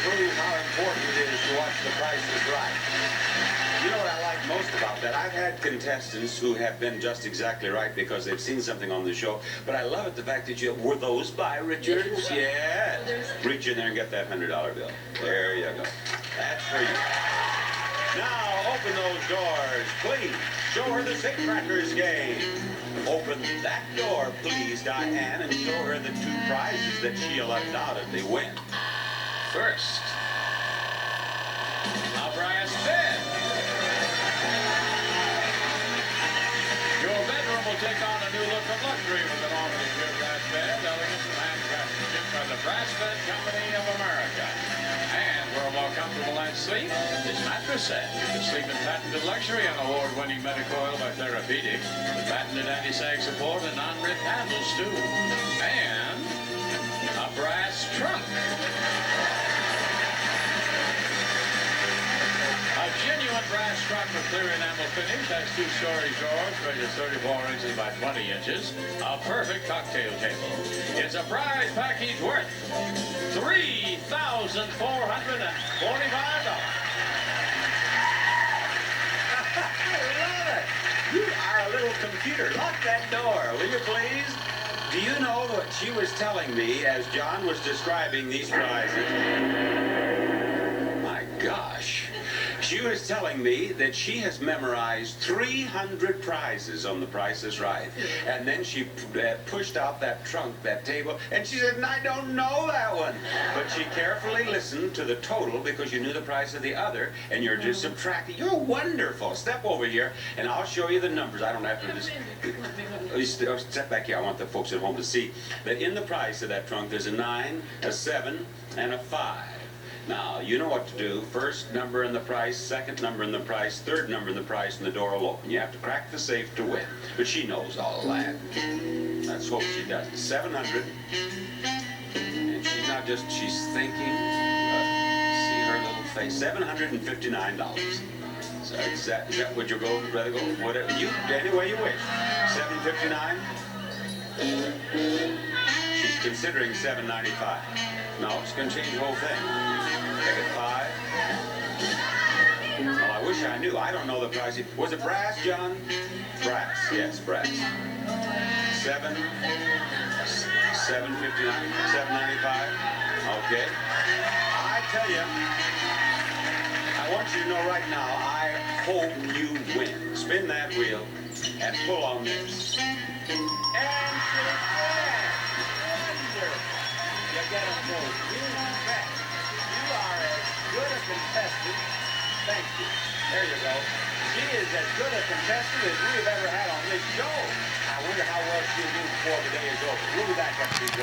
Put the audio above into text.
prove how important it is to watch The Price is Right. You know what I like most about that? I've had contestants who have been just exactly right because they've seen something on the show, but I love it, the fact that were those by Richards? Yeah. Reach in there and get that $100 bill. There you go. That's for you. Now, open those doors, please. Show her the Sick Crackers game. Open that door, please, Diane, and show her the 2 prizes that she'll undoubtedly win. First, a brass bed. Your bedroom will take on a new look of luxury with an already pure brass bed, elegant and handcrafted by the Brass Bed Company of America. And for a more comfortable night's sleep, this mattress set. You can sleep in patented luxury and award-winning Medicoil by Therapeutic, with patented anti-sag support and non-rip handles, too. And a brass trunk. A genuine brass trunk with clear enamel finish has 2-story drawers measured 34 inches by 20 inches. A perfect cocktail table. It's a prize package worth $3,445. I love it. You are a little computer. Lock that door, will you please? Do you know what she was telling me as John was describing these prizes? My gosh. She was telling me that she has memorized 300 prizes on The Price is Right. And then she pushed out that trunk, that table, and she said, I don't know that one. But she carefully listened to the total because you knew the price of the other, and you're just subtracting. You're wonderful. Step over here, and I'll show you the numbers. I don't have to just... Step back here. I want the folks at home to see that in the price of that trunk, there's a 9, a 7, and a 5. Now, you know what to do. First number in the price, second number in the price, third number in the price, and the door will open. You have to crack the safe to win. But she knows all of that. Let's hope she does. 700. And she's not just, she's thinking. See her little face. $759. So is that would you go, rather go? Whatever. You, any way you wish. $759. She's considering $795. No, it's going to change the whole thing. Take it 5. Well, I wish I knew. I don't know the price. Was it brass, John? Brass. Yes, brass. 7, 759, 795. Okay. I tell you, I want you to know right now, I hope you win. Spin that wheel and pull on this. And she did. You get them both. You bet. You are as good a contestant. Thank you. There you go. She is as good a contestant as we've ever had on this show. I wonder how well she'll do before the day is over. We'll be back after these words.